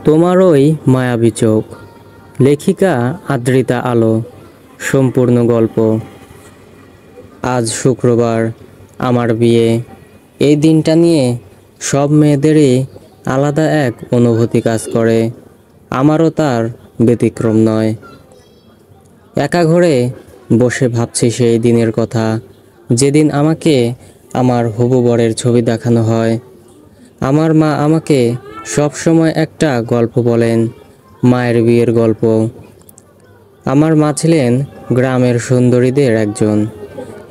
তোমারই মায়াবী চোখ, লেখিকা আদ্রিতা আলো। সম্পূর্ণ গল্প। আজ শুক্রবার, আমার বিয়ে। এই দিনটা নিয়ে সব মেয়েদেরই আলাদা এক অনুভূতি কাজ করে, আমারও তার ব্যতিক্রম নয়। একা ঘরে বসে ভাবছি সেই দিনের কথা, যেদিন আমাকে আমার হবু বরের ছবি দেখানো হয়। আমার মা আমাকে সবসময় একটা গল্প বলেন, মায়ের বিয়ের গল্প। আমার মা ছিলেন গ্রামের সুন্দরীদের একজন,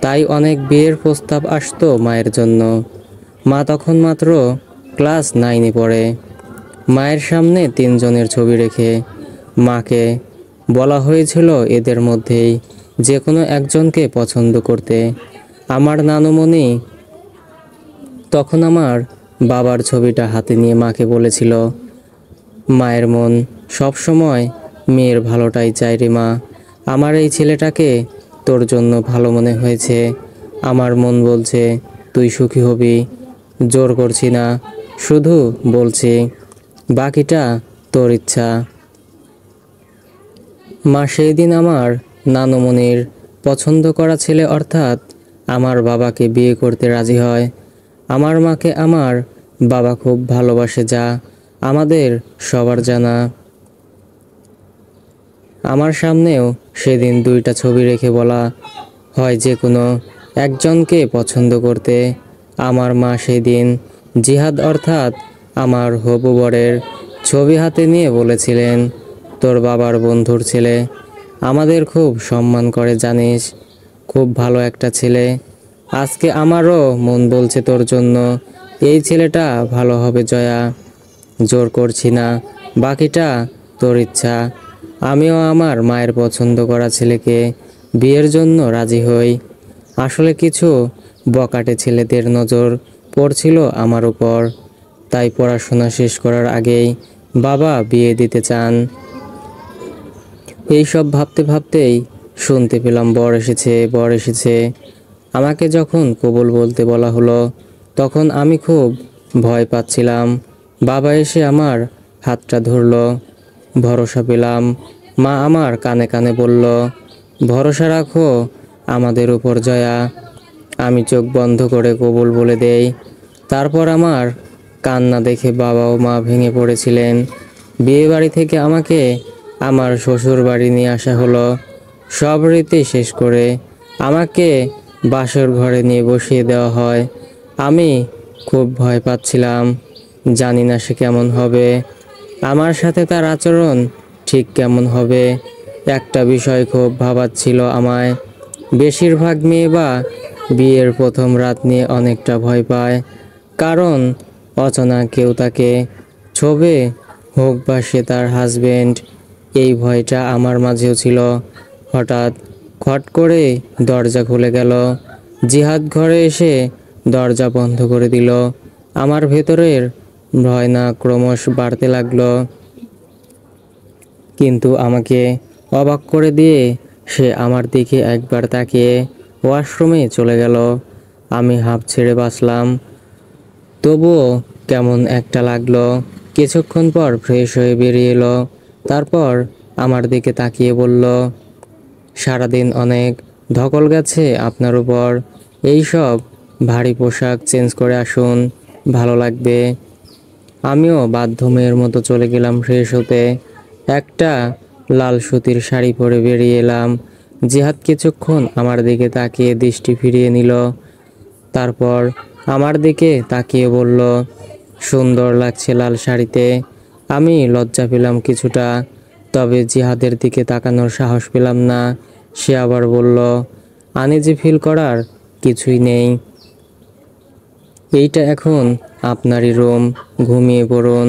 তাই অনেক বিয়ের প্রস্তাব আসতো মায়ের জন্য। মা তখন মাত্র ক্লাস 9-এ পড়ে। মায়ের সামনে 3 জনের ছবি রেখে মাকে বলা হয়েছিল এদের মধ্যেই যে কোনো একজনকে পছন্দ করতে। আমার নানুমণি তখন আমার বাবার ছবিটা হাতে নিয়ে মাকে বলেছিল, মায়ের মন সব সময় মেয়ের ভালোটাই চায় রে মা। আমার এই ছেলেটাকে তোর জন্য ভালো মনে হয়েছে। আমার মন বলছে তুই সুখী হবি। জোর করছি না, শুধু বলছি, বাকিটা তোর ইচ্ছা। মা সেই দিন আমার নানুমণির পছন্দ করা ছেলে অর্থাৎ আমার বাবাকে বিয়ে করতে রাজি হয়। আমার মাকে আমার বাবা খুব ভালোবাসে, যা আমাদের সবার জানা। আমার সামনেও সেদিন 2টা ছবি রেখে বলা হয় যে কোনো একজনকে পছন্দ করতে। আমার মা সেদিন জিহাদ অর্থাৎ আমার হবু বরের ছবি হাতে নিয়ে বলেছিলেন, তোর বাবার বন্ধুর ছেলে, আমাদের খুব সম্মান করে জানিস, খুব ভালো একটা ছেলে। আজকে আমারও মন বলছে তোর জন্য এই ছেলেটা ভালো হবে জয়া। জোর করছি না, বাকিটা তোর ইচ্ছা। আমিও আমার মায়ের পছন্দ করা ছেলেকে বিয়ের জন্য রাজি হই। আসলে কিছু বকাটে ছেলেদের নজর পড়ছিল আমার উপর, তাই পড়াশোনা শেষ করার আগেই বাবা বিয়ে দিতে চান। এইসব ভাবতে ভাবতেই শুনতে পেলাম বর এসেছে, বর এসেছে। আমাকে যখন কবুল বলতে বলা হলো, তখন আমি খুব ভয় পাচ্ছিলাম। বাবা এসে আমার হাতটা ধরলো, ভরসা পেলাম। মা আমার কানে কানে বলল, ভরসা রাখো আমাদের উপর জয়া। আমি চোখ বন্ধ করে কবুল বলে দেই। তারপর আমার কান্না দেখে বাবা ও মা ভেঙে পড়েছিলেন। বিয়ে বাড়ি থেকে আমাকে আমার শ্বশুর বাড়ি নিয়ে আসা হলো। সব রীতি শেষ করে আমাকে বাসর ঘরে নিয়ে বসিয়ে দেওয়া হয়। আমি খুব ভয় পাচ্ছিলাম, জানি না সে কেমন হবে, আমার সাথে তার আচরণ ঠিক কেমন হবে। একটা বিষয় খুব ভাবাচ্ছিল আমায়, বেশিরভাগ মেয়ে বা বিয়ের প্রথম রাত নিয়ে অনেকটা ভয় পায়, কারণ অচেনা কেউ তাকে ছোবে, হোক বা সে তার হাজবেন্ড। এই ভয়টা আমার মাঝেও ছিল। হঠাৎ খট করে দরজা খুলে গেল। জিহাদ ঘরে এসে দরজা বন্ধ করে দিল। আমার ভেতরের ভয় না ক্রমশ বাড়তে লাগলো, কিন্তু আমাকে অবাক করে দিয়ে সে আমার দিকে একবার তাকিয়ে ওয়াশরুমে চলে গেল। আমি হাঁপ ছেড়ে বাঁচলাম, তবুও কেমন একটা লাগলো। কিছুক্ষণ পর ফ্রেশ হয়ে বেরিয়ে এলো, তারপর আমার দিকে তাকিয়ে বলল, সারাদিন অনেক ধকল গেছে আপনার উপর, এই সব ভারী পোশাক চেঞ্জ করে আসুন, ভালো লাগবে। আমিও বাধ্য মেয়ের মতো চলে গেলাম ফ্রেশ হতে। একটা লাল সুতির শাড়ি পরে বেরিয়ে এলাম। জিহাদ কিছুক্ষণ আমার দিকে তাকিয়ে দৃষ্টি ফিরিয়ে নিল, তারপর আমার দিকে তাকিয়ে বলল, সুন্দর লাগছে লাল শাড়িতে। আমি লজ্জা পেলাম কিছুটা, তবে জিহাদের দিকে তাকানোর সাহস পেলাম না। সে আবার বলল, আনইজি ফিল করার কিছুই নেই, এইটা এখন আপনারই রুম, ঘুমিয়ে পড়ুন,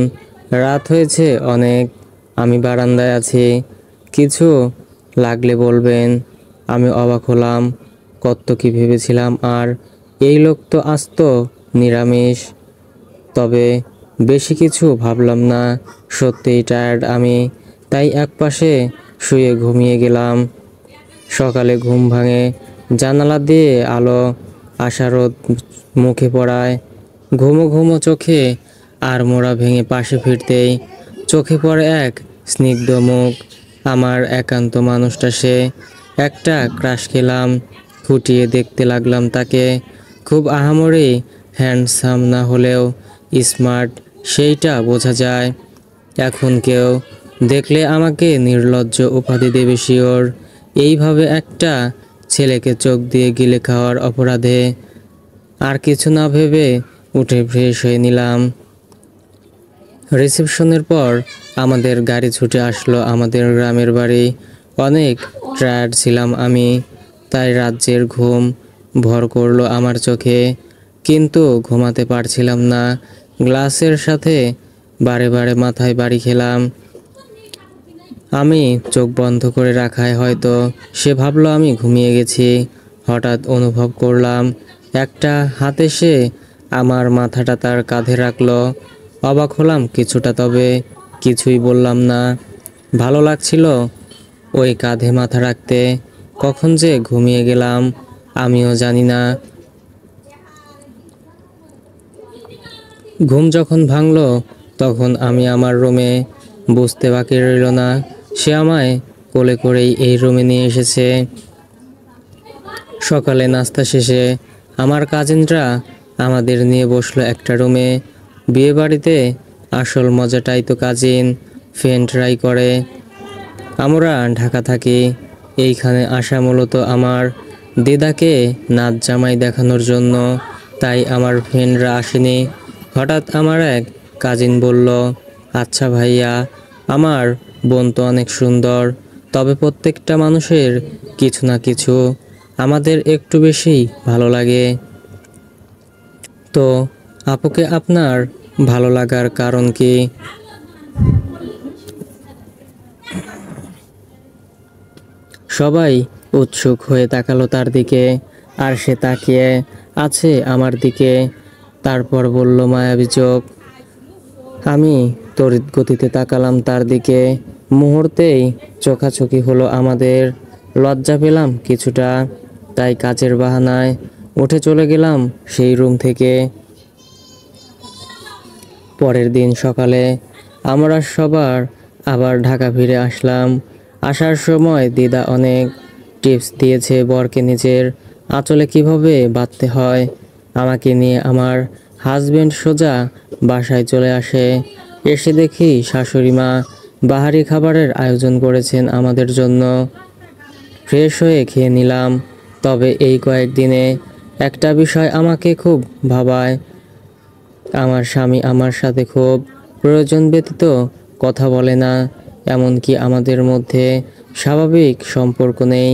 রাত হয়েছে অনেক। আমি বারান্দায় আছি, কিছু লাগলে বলবেন। আমি অবাক হলাম, কত কি ভেবেছিলাম, আর এই লোক তো আস্ত নিরামিষ। তবে বেশি কিছু ভাবলাম না, সত্যিই টায়ার্ড আমি, তাই একপাশে শুয়ে ঘুমিয়ে গেলাম। সকালে ঘুম ভাঙে জানালা দিয়ে আলো আসা, রোদ মুখে পড়ায়। ঘুমো ঘুমো চোখে আর মোড়া ভেঙে পাশে ফিরতেই চোখে পড়ে এক স্নিগ্ধ মুখ। আমার একান্ত মানুষটা সে। একটা ক্রাশ খেলাম, খুঁটিয়ে দেখতে লাগলাম তাকে। খুব আহামরি হ্যান্ডসাম না হলেও স্মার্ট, সেইটা বোঝা যায়। এখন কেউ দেখলে আমাকে নির্লজ্জ উপাধি দেবে শিওর। এইভাবে একটা ছেলেকে চোখ দিয়ে গিলে খাওয়ার অপরাধে আর কিছু না ভেবে উঠে ফ্রেশ হয়ে নিলাম। রিসেপশনের পর আমাদের গাড়ি ছুটে আসলো আমাদের গ্রামের বাড়ি। অনেক টায়ার্ড ছিলাম আমি, তাই রাজ্যের ঘুম ভর করলো আমার চোখে, কিন্তু ঘুমাতে পারছিলাম না। গ্লাসের সাথে বারে বারে মাথায় বাড়ি খেলাম। আমি চোখ বন্ধ করে রাখায় হয়তো সে ভাবলো আমি ঘুমিয়ে গেছি। হঠাৎ অনুভব করলাম একটা হাত এসে আমার মাথাটা তার কাঁধে রাখলো। অবাক হলাম কিছুটা, তবে কিছুই বললাম না। ভালো লাগছিল ওই কাঁধে মাথা রাখতে। কখন যে ঘুমিয়ে গেলাম আমিও জানি না। ঘুম যখন ভাঙলো তখন আমি আমার রুমে। বুঝতে বাকি রইল না সে আমায় কোলে করেই এই রুমে নিয়ে এসেছে। সকালে নাস্তা শেষে আমার কাজিনরা আমাদের নিয়ে বসলো একটা রুমে। বিয়ে বাড়িতে আসল মজাটাই তো কাজিন ফ্রেন্ড ট্রাই করে। আমরা ঢাকা থাকি, এইখানে আসা মূলত আমার দিদাকে নাচ জামাই দেখানোর জন্য, তাই আমার ফ্রেন্ডরা আসেনি। হঠাৎ আমার এক কাজিন বলল, আচ্ছা ভাইয়া, আমার বোন তো অনেক সুন্দর, তবে প্রত্যেকটা মানুষের কিছু না কিছু আমাদের একটু বেশি ভালো লাগে। তো আপুকে আপনার ভালো লাগার কারণ কি? সবাই উৎসুক হয়ে তাকালো তার দিকে, আর সে তাকিয়ে আছে আমার দিকে। তারপর বলল মায়াবী চোখ। আমি তড়িৎ গতিতে তাকালাম তার দিকে। মুহূর্তেই চোখাচোখি হলো আমাদের। লজ্জা পেলাম কিছুটা, তাই কাজের বাহানায় উঠে চলে গেলাম সেই রুম থেকে। পরের দিন সকালে আমরা সবার আবার ঢাকা ফিরে আসলাম। আসার সময় দিদা অনেক টিপস দিয়েছে বরকে নিজের আঁচলে কিভাবে বাঁধতে হয়। আমাকে নিয়ে আমার হাজবেন্ড সোজা বাসায় চলে আসে। এসে দেখি শাশুড়ি মা বাহারি খাবারের আয়োজন করেছেন আমাদের জন্য। ফ্রেশ হয়ে খেয়ে নিলাম। তবে এই কয়েকদিনে একটা বিষয় আমাকে খুব ভাবায়। আমার স্বামী আমার সাথে খুব প্রয়োজন ব্যতীত কথা বলে না, এমনকি আমাদের মধ্যে স্বাভাবিক সম্পর্ক নেই।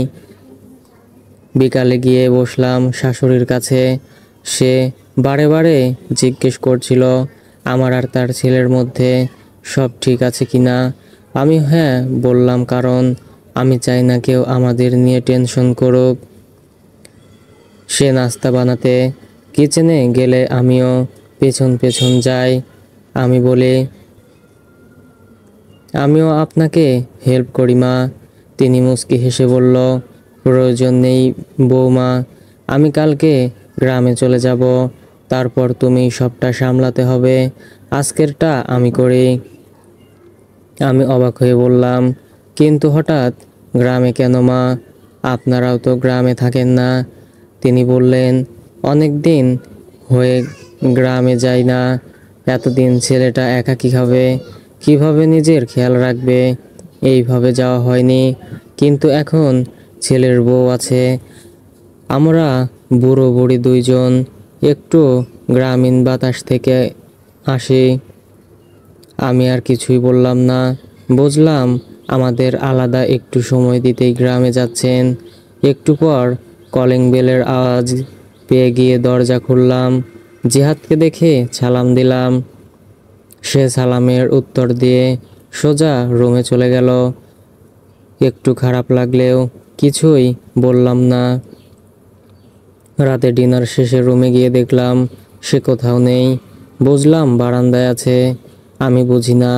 বিকালে গিয়ে বসলাম শাশুড়ির কাছে। সে বারে বারে জিজ্ঞেস করছিল আমার আর তার ছেলের মধ্যে সব ঠিক আছে কিনা। আমি হ্যাঁ বললাম, কারণ আমি চাই না কেউ আমাদের নিয়ে টেনশন করুক। সে নাস্তা বানাতে কিচেনে গেলে আমিও পেছন পেছন যাই। আমি বলি, আমিও আপনাকে হেল্প করি মা। তিনি মুচকি হেসে বলল, প্রয়োজন নেই বৌমা, আমি কালকে গ্রামে চলে যাব, তারপর তুমি সবটা সামলাতে হবে, আজকেরটা আমি করি। আমি অবাক হয়ে বললাম, কিন্তু হঠাৎ গ্রামে কেন মা? আপনারাও তো গ্রামে থাকেন না। তিনি বললেন, অনেক দিন হয়ে গ্রামে যাই না। এতদিন ছেলেটা একা খাবে, কিভাবে নিজের খেয়াল রাখবে, এইভাবে যাওয়া হয়নি। কিন্তু এখন ছেলের বউ আছে, আমরা বুড়ো বুড়ি দুইজন একটু গ্রামীণ বাতাস থেকে আসি। আমি আর কিছুই বললাম না। বুঝলাম আমাদের আলাদা একটু সময় দিতেই গ্রামে যাচ্ছেন। একটু পর কলিং বেলের আওয়াজ পেয়ে গিয়ে দরজা খুললাম। জিহাদকে দেখে সালাম দিলাম। সে সালামের উত্তর দিয়ে সোজা রুমে চলে গেল। একটু খারাপ লাগলেও কিছুই বললাম না। রাতে ডিনার শেষে রুমে গিয়ে দেখলাম সে কোথাও নেই। বুঝলাম বারান্দায় আছে। আমি বুঝি না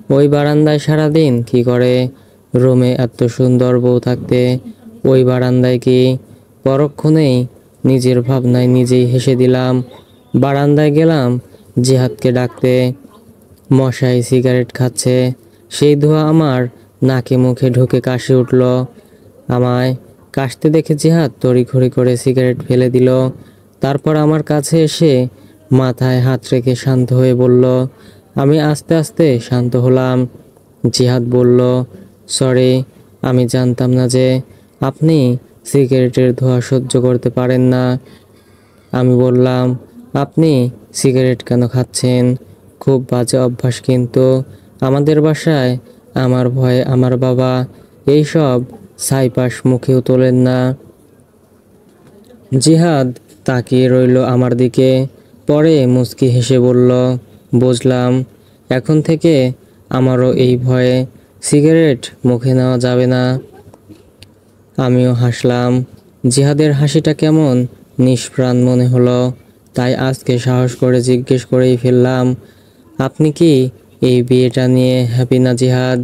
ওই বারান্দায় সারাদিন কি করে। রুমে এত সুন্দর বউ থাকতে ওই বারান্দায় কি? পরক্ষণেই নিজের ভাবনায় নিজেই হেসে দিলাম। বারান্দায় গেলাম জিহাদকে ডাকতে। মশাই সিগারেট খাচ্ছে, সেই ধোঁয়া আমার নাকে মুখে ঢুকে কাশি উঠল। আমায় কাশতে দেখে জিহাদ তড়িঘড়ি করে সিগারেট ফেলে দিল। তারপর আমার কাছে এসে মাথায় হাত রেখে শান্ত হয়ে বলল। আমি আস্তে আস্তে শান্ত হলাম। জিহাদ বলল, সরি, আমি জানতাম না যে আপনি সিগারেটের ধোঁয়া সহ্য করতে পারেন না। আমি বললাম, আপনি সিগারেট কেন খাচ্ছেন? খুব বাজে অভ্যাস কিন্তু। আমাদের বাসায় আমার ভয়ে আমার বাবা এইসব ছাইপাশ মুখেও তোলেন না। জিহাদ তাকিয়ে রইল আমার দিকে, পরে মুচকি হেসে বলল, বুঝলাম, এখন থেকে আমারও এই ভয়ে সিগারেট মুখে নেওয়া যাবে না। আমিও হাসলাম। জিহাদের হাসিটা কেমন নিষ্প্রাণ মনে হলো, তাই আজকে সাহস করে জিজ্ঞেস করেই ফেললাম, আপনি কি এই বিয়েটা নিয়ে হ্যাপি না জিহাদ?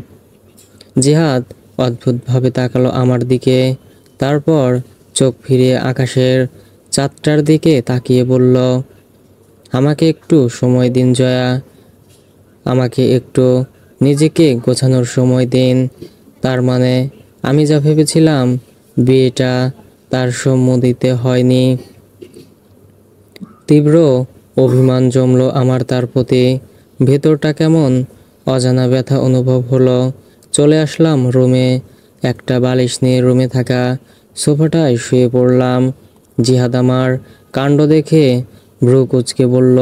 জিহাদ অদ্ভুতভাবে তাকালো আমার দিকে, তারপর চোখ ফিরিয়ে আকাশের চাঁদটার দিকে তাকিয়ে বলল, আমাকে একটু সময় দিন জয়া, আমাকে একটু নিজেকে গোছানোর সময় দিন। তার মানে আমি যা ভেবেছিলাম বিয়েটা তার সম্মতিতে হয়নি। তীব্র অভিমান জমলো আমার তার প্রতি। ভেতরটা কেমন অজানা ব্যথা অনুভব হলো। চলে আসলাম রুমে। একটা বালিশ নিয়ে রুমে থাকা সোফাটায় শুয়ে পড়লাম। জিহাদ আমার কাণ্ড দেখে ভ্রু কুঁচকে বলল,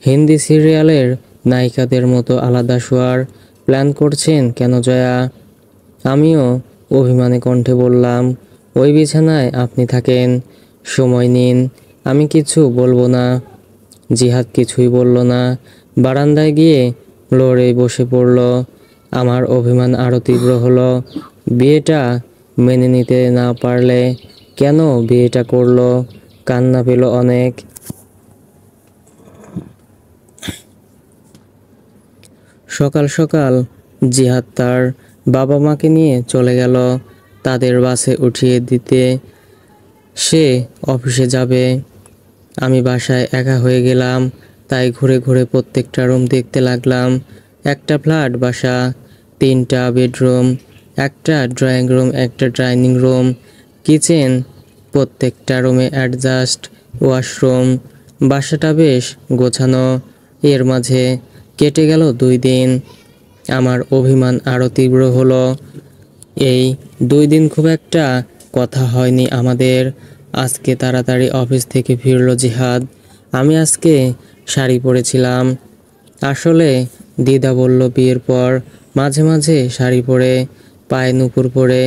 হিন্দি সিরিয়ালের নায়িকাদের মতো আলাদা শোয়ার প্ল্যান করছেন কেন জয়া? আমিও অভিমানী কণ্ঠে বললাম, ওই বিছানায় আপনি থাকেন, সময় নিন, আমি কিছু বলবো না। জিহাদ কিছুই বলল না, বারান্দায় গিয়ে ফ্লোরে বসে পড়ল। আমার অভিমান আরও তীব্র হলো। বিয়েটা মেনে নিতে না পারলে কেন বিয়েটা করলো? কান্না পেল অনেক। সকাল সকাল জিহাদ তার বাবা মাকে নিয়ে চলে গেল তাদের বাসে উঠিয়ে দিতে। সে অফিসে যাবে। আমি বাসায় একা হয়ে গেলাম, তাই ঘুরে ঘুরে প্রত্যেকটা রুম দেখতে লাগলাম। একটা ফ্ল্যাট বাসা, 3টা বেডরুম, একটা ড্রয়িং রুম, একটা ডাইনিং রুম, কিচেন, প্রত্যেকটা রুমে অ্যাডজাস্ট ওয়াশরুম। বাসাটা বেশ গোছানো। এর মাঝে কেটে গেল 2 দিন। আমার অভিমান আরও তীব্র হলো। এই 2 দিন খুব একটা কথা হয়নি আমাদের। আজকে তাড়াতাড়ি অফিস থেকে ফিরল জিহাদ। আমি আজকে শাড়ি পরেছিলাম। আসলে দিদা বলল বিয়ের পর মাঝে মাঝে শাড়ি পরে, পায়ে নূপুর পরে,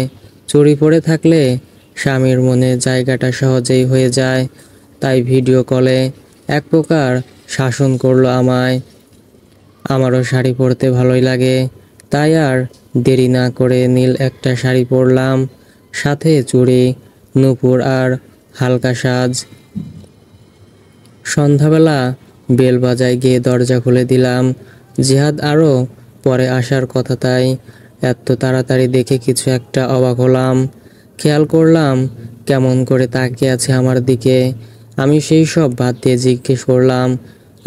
চুড়ি পরে থাকলে স্বামীর মনে জায়গাটা সহজেই হয়ে যায়। তাই ভিডিও কলে এক প্রকার শাসন করলো আমায়। আমারও শাড়ি পরতে ভালোই লাগে, তাই আর দেরি না করে নীল একটা শাড়ি পরলাম, সাথে চুড়ি, নূপুর আর হালকা সাজ। সন্ধ্যাবেলা বেল বাজায় গিয়ে দরজা খুলে দিলাম। জিহাদ আরও পরে আসার কথা, তাই এত তাড়াতাড়ি দেখে কিছু একটা অবাক হলাম। খেয়াল করলাম কেমন করে তাকিয়ে আছে আমার দিকে। আমি সেই সব বাদ দিয়ে জিজ্ঞেস করলাম,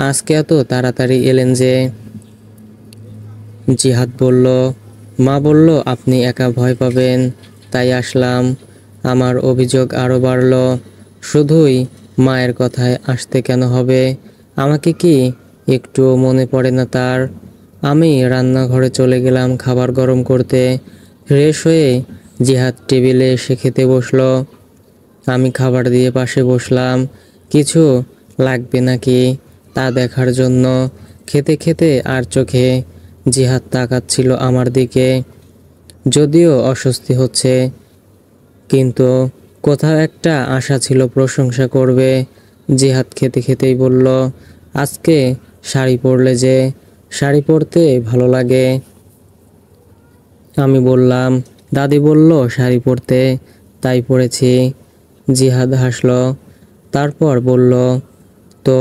আজকে এত তাড়াতাড়ি এলেন যে? জিহাদ বলল, মা বলল আপনি একা ভয় পাবেন, তাই আসলাম। আমার অভিযোগ আরও বাড়ল। শুধুই মায়ের কথায় আসতে কেন হবে? আমাকে কি একটুও মনে পড়ে না তার? আমি রান্নাঘরে চলে গেলাম খাবার গরম করতে। ফ্রেশ হয়ে জিহাদ টেবিলে এসে খেতে বসলো। আমি খাবার দিয়ে পাশে বসলাম, কিছু লাগবে নাকি তা দেখার জন্য। খেতে খেতে আর চোখে জিহাদ তাকাচ্ছিল আমার দিকে। যদিও অস্বস্তি হচ্ছে, কিন্তু কোথাও একটা আশা ছিল প্রশংসা করবে। জিহাদ খেতে খেতেই বলল, আজকে শাড়ি পরলে যে? শাড়ি পরতে ভালো লাগে। আমি বললাম, দাদি বলল শাড়ি পরতে, তাই পরেছি। জিহাদ হাসলো, তারপর বলল, তো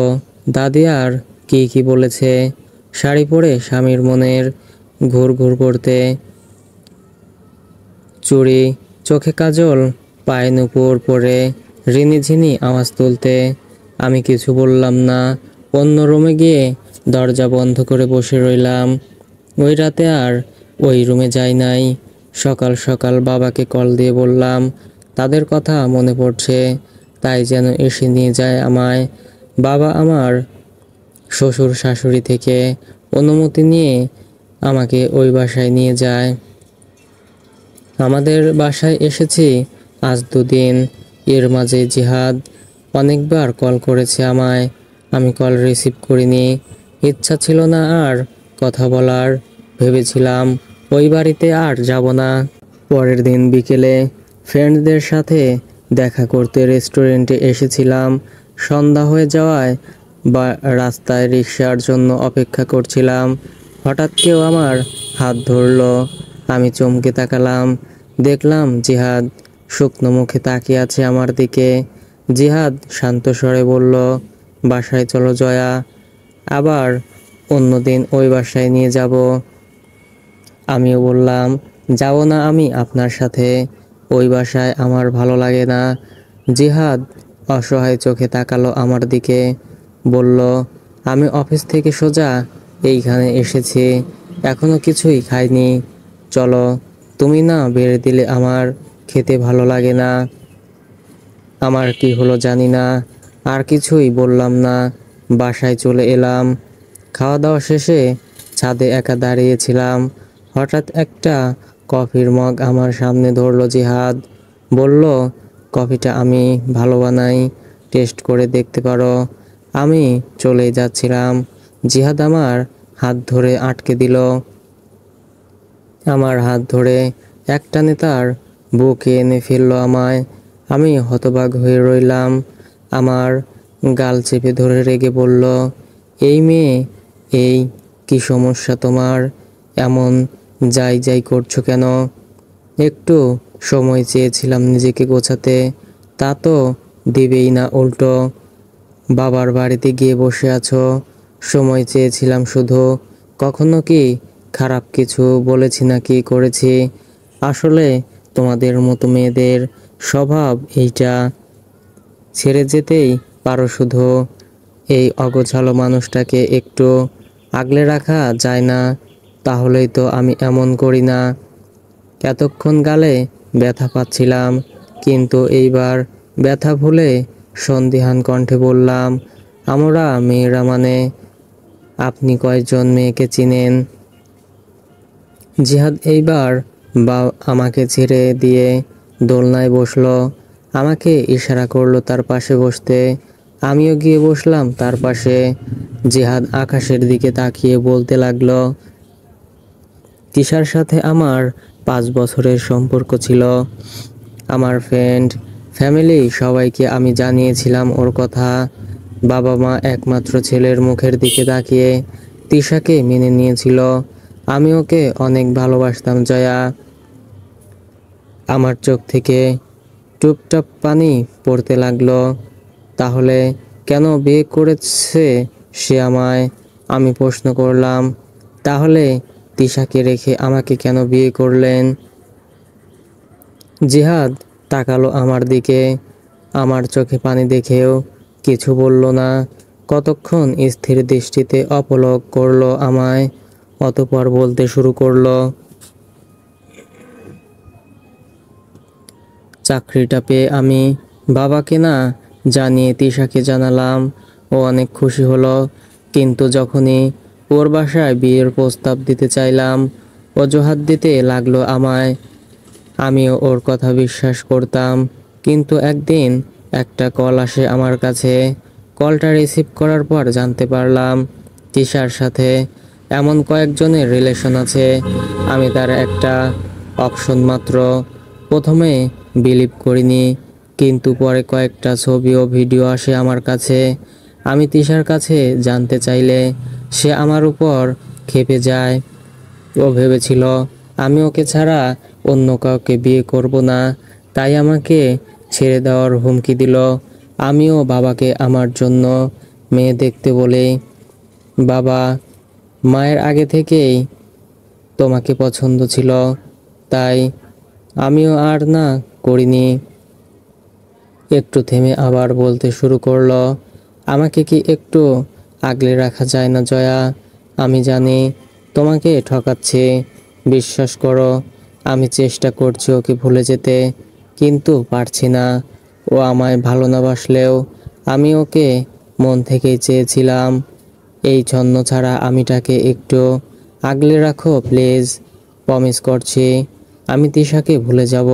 দাদি আর কি কি বলেছে? শাড়ি পরে স্বামীর মনের ঘুর ঘুর করতে, চুড়ি, চোখে কাজল, পায়ে নূপুর পরে রিনিঝিনি আওয়াজ তুলতে। আমি কিছু বললাম না। অন্য রুমে গিয়ে দরজা বন্ধ করে বসে রইলাম। ওই রাতে আর ওই রুমে যাই নাই। সকাল সকাল বাবাকে কল দিয়ে বললাম তাদের কথা মনে পড়ছে, তাই যেন এসে নিয়ে যায় আমায়। বাবা আমার শ্বশুর শাশুড়ি থেকে অনুমতি নিয়ে আমাকে ওই বাসায় নিয়ে যায়। আমাদের বাসায় এসেছি আজ 2 দিন। এর মাঝে জিহাদ অনেকবার কল করেছে আমায়। আমি কল রিসিভ করিনি। ইচ্ছা ছিল না আর কথা বলার। ভেবেছিলাম ওই বাড়িতে আর যাব না। পরের দিন বিকেলে ফ্রেন্ডদের সাথে দেখা করতে রেস্টুরেন্টে এসেছিলাম। সন্ধ্যা হয়ে যাওয়ায় বা রাস্তায় রিকশার জন্য অপেক্ষা করছিলাম। হঠাৎ কেউ আমার হাত ধরলো। আমি চমকে তাকালাম। দেখলাম জিহাদ শুকনো মুখে তাকিয়ে আছে আমার দিকে। জিহাদ শান্ত স্বরে বলল, বাসায় চলো জয়া, আবার অন্যদিন ওই বাসায় নিয়ে যাব। আমিও বললাম, যাব না আমি আপনার সাথে, ওই বাসায় আমার ভালো লাগে না। জিহাদ অসহায় চোখে তাকালো আমার দিকে, বলল, আমি অফিস থেকে সোজা এইখানে এসেছি, এখনো কিছুই খাইনি, চলো। তুমি না বেড়ে দিলে আমার খেতে ভালো লাগে না। আমার কি হলো জানি না, আর কিছুই বললাম না। বাসায় চলে এলাম। খাওয়া দাওয়া শেষে ছাদে একা দাঁড়িয়েছিলাম। হঠাৎ একটা কফির মগ আমার সামনে ধরলো জিহাদ। বলল, কফিটা আমি ভালো বানাই, টেস্ট করে দেখতে পারো। আমি চলেই যাচ্ছিলাম। জিহাদ আমার হাত ধরে আটকে দিল। আমার হাত ধরে একটানে তার বুকে এনে ফেললো আমায়। আমি হতবাক হয়ে রইলাম। আমার গাল চেপে ধরে রেগে বলল, এই মেয়ে, এই কি সমস্যা তোমার? এমন যাই যাই করছো কেন? একটু সময় চেয়েছিলাম নিজেকে গোছাতে, তা তো দিবেই না, উল্টো বাবার বাড়িতে গিয়ে বসে আছো। সময় চেয়েছিলাম শুধু। কখনো কি খারাপ কিছু বলেছি নাকি করেছি? আসলে তোমাদের মতো মেয়েদের স্বভাব এইটা, ছেড়ে যেতেই পারো শুধু। এই অগোছালো মানুষটাকে একটু আগলে রাখা যায় না? তাহলেই তো আমি এমন করি না। এতক্ষণ গালে ব্যথা পাচ্ছিলাম, কিন্তু এইবার ব্যথা ভুলে সন্দিহান কণ্ঠে বললাম, আমরা মেয়েরা মানে? আপনি কয়জন মেয়েকে চিনেন? জিহাদ এইবার আমাকে ছেড়ে দিয়ে দোলনায় বসলো। আমাকে ইশারা করলো তার পাশে বসতে। আমিও গিয়ে বসলাম তার পাশে। জিহাদ আকাশের দিকে তাকিয়ে বলতে লাগলো, তিশার সাথে আমার 5 বছরের সম্পর্ক ছিল। আমার ফ্রেন্ড, ফ্যামিলি সবাইকে আমি জানিয়েছিলাম ওর কথা। বাবা মা একমাত্র ছেলের মুখের দিকে তাকিয়ে তিশাকে মেনে নিয়েছিল। আমি ওকে অনেক ভালোবাসতাম জয়া। আমার চোখ থেকে টুপটাপ পানি পড়তে লাগলো। তাহলে কেন বিয়ে করেছে সে আমায়? আমি প্রশ্ন করলাম, তাহলে তিশাকে রেখে আমাকে কেন বিয়ে করলেন? জিহাদ তাকালো আমার দিকে। আমার চোখে পানি দেখেও কিছু বলল না। কতক্ষণ স্থির দৃষ্টিতে অপলক করলো আমায়, অতঃপর বলতে শুরু করলো, চাকরিটা পেয়ে আমি বাবাকে না জানিয়ে তিশাকে জানালাম। ও অনেক খুশি হলো, কিন্তু যখনই ওর বাসায় বিয়ের প্রস্তাব দিতে চাইলাম, অজুহাত দিতে লাগলো আমায়। আমিও ওর কথা বিশ্বাস করতাম, কিন্তু একদিন একটা কল আসে আমার কাছে। কলটা রিসিভ করার পর জানতে পারলাম তিশার সাথে এমন কয়েকজনের রিলেশন আছে। আমি তার একটা অপশন মাত্র। প্রথমে বিলিভ করিনি, কিন্তু পরে কয়েকটা ছবি ও ভিডিও আসে আমার কাছে। আমি তিশার কাছে জানতে চাইলে সে আমার উপর ক্ষেপে যায়। ও ভেবেছিল আমি ওকে ছাড়া অন্য কাউকে বিয়ে করব না, তাই আমাকে ছেড়ে দেওয়ার হুমকি দিল। আমিও বাবাকে আমার জন্য মেয়ে দেখতে বলি। বাবা মায়ের আগে থেকেই তোমাকে পছন্দ ছিল, তাই আমিও আর না করিনি। একটু থেমে আবার বলতে শুরু করলো, আমাকে কি একটু আগলে রাখা যায় না জয়া। আমি জানি তোমাকে ঠকাচ্ছি, বিশ্বাস করো। আমি চেষ্টা করছি ওকে ভুলে যেতে, কিন্তু পারছি না। ও আমায় ভালো না বাসলেও আমি ওকে মন থেকেই চেয়েছিলাম। এই ছন্ন ছাড়া আমিটাকে একটু আগলে রাখো প্লিজ। প্রমিস করছি আমি তিশাকে ভুলে যাব।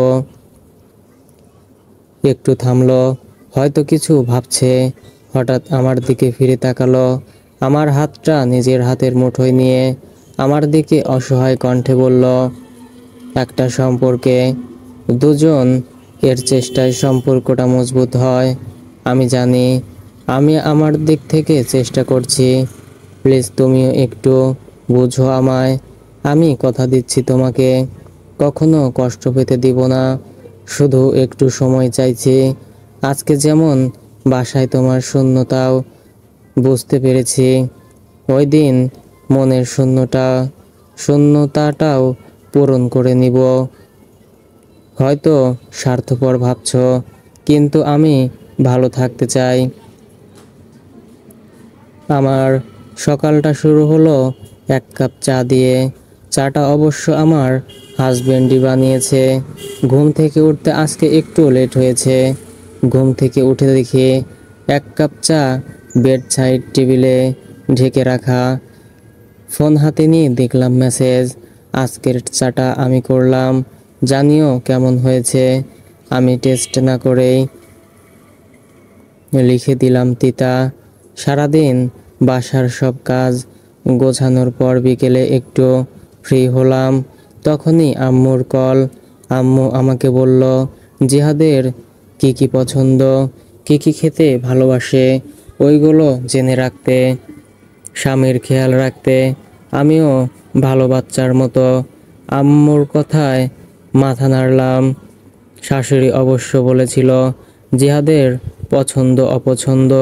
একটু থামলো, হয়তো কিছু ভাবছে। হঠাৎ আমার দিকে ফিরে তাকালো, আমার হাতটা নিজের হাতের মুঠোয় নিয়ে আমার দিকে অসহায় কণ্ঠে বলল, একটা সম্পর্কে দুজন এর চেষ্টায় সম্পর্কটা মজবুত হয়। আমি জানি, আমি আমার দিক থেকে চেষ্টা করছি। প্লিজ তুমিও একটু বুঝো আমায়। আমি কথা দিচ্ছি তোমাকে কখনো কষ্ট পেতে দিব না। শুধু একটু সময় চাইছি। আজকে যেমন বাসায় তোমার শূন্যতাও বুঝতে পেরেছি, ওই দিন মনের শূন্যতাটাও পূরণ করে নিব। হয়তো স্বার্থপর ভাবছো, কিন্তু আমি ভালো থাকতে চাই। আমার সকালটা শুরু হলো এক কাপ চা দিয়ে। চাটা অবশ্য আমার হাজবেন্ডই বানিয়েছে। ঘুম থেকে উঠতে আজকে একটু লেট হয়েছে। ঘুম থেকে উঠে দেখি এক কাপ চা বেড সাইড টেবিলে ঢেকে রাখা। ফোন হাতে নিয়ে দেখলাম মেসেজ। আজকের চাটা আমি করলাম, জানিও কেমন হয়েছে। আমি টেস্ট না করেই লিখে দিলাম তিতা। সারাদিন বাসার সব কাজ গোছানোর পর বিকেলে একটু ফ্রি হলাম, তখনই আম্মুর কল। আম্মু আমাকে বলল জিহাদের কি কি পছন্দ, কি কি খেতে ভালোবাসে ওইগুলো জেনে রাখতে, স্বামীর খেয়াল রাখতে। আমিও ভালো বাচ্চার মতো আম্মুর কথায় মাথা নাড়লাম। শাশুড়ি অবশ্য বলেছিল জিহাদের পছন্দ অপছন্দ।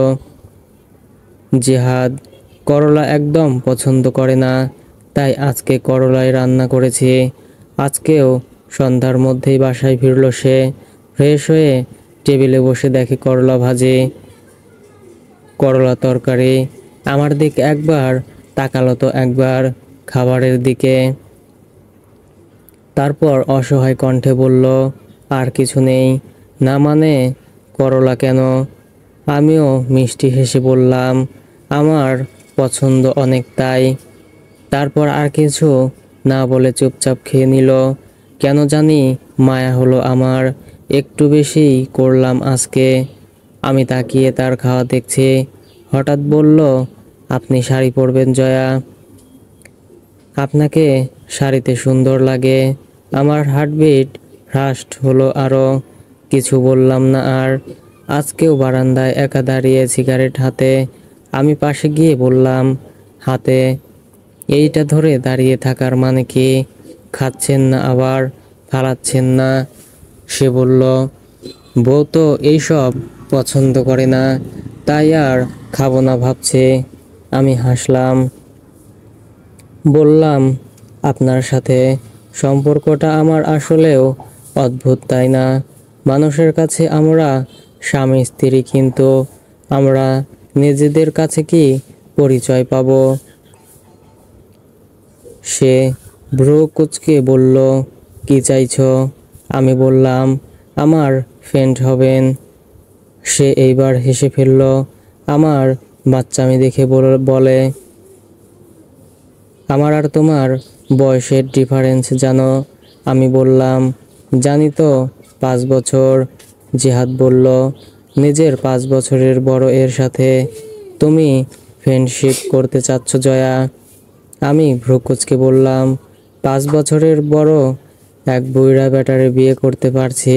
জিহাদ করলা একদম পছন্দ করে না, তাই আজকে করলাই রান্না করেছি। আজকেও সন্ধ্যার মধ্যেই বাসায় ফিরল সে। ফ্রেশ হয়ে টেবিলে বসে দেখে করলা ভাজি, করলা তরকারি। আমার দিকে একবার তাকালো তো একবার খাবারের দিকে, তারপর অসহায় কণ্ঠে বলল, আর কিছু নেই না? মানে করলা কেন? আমিও মিষ্টি হেসে বললাম, আমার পছন্দ অনেক তাই। তারপর আর কিছু না বলে চুপচাপ খেয়ে নিল। কেন জানি মায়া হলো আমার, একটু বেশি করলাম আজকে। আমি তাকিয়ে তার খাওয়া দেখছি। হঠাৎ বলল, আপনি শাড়ি পরবেন জয়া? আপনাকে শাড়িতে সুন্দর লাগে। আমার হার্টবিট ফাস্ট হলো আরও। কিছু বললাম না আর। আজকেও বারান্দায় একা দাঁড়িয়ে সিগারেট হাতে। আমি পাশে গিয়ে বললাম, হাতে এইটা ধরে দাঁড়িয়ে থাকার মানে কি? খাচ্ছেন না আবার ফালাচ্ছেন না? সে বলল, বউ তো এইসব পছন্দ করে না, তাই আর খাবো না ভাবছে। আমি হাসলাম, বললাম, আপনার সাথে সম্পর্কটা আমার আসলেও অদ্ভুত তাই না? মানুষের কাছে আমরা স্বামী স্ত্রী, কিন্তু আমরা নিজেদের কাছে কি পরিচয় পাব? সে ভ্রু কুঁচকে বলল, কি চাইছো? আমি বললাম, আমার ফ্রেন্ড হবেন। সে এইবার হেসে ফেলল। আমার বাচ্চামি দেখে বলে, আমার আর তোমার বয়সের ডিফারেন্স জানো? আমি বললাম, জানি তো, 5 বছর। জিহাদ বলল, নিজের 5 বছরের বড় এর সাথে তুমি ফ্রেন্ডশিপ করতে চাচ্ছ জয়া? আমি ভ্রুকুচকে বললাম, 5 বছরের বড় এক বুইড়া ব্যাটারে বিয়ে করতে পারছি,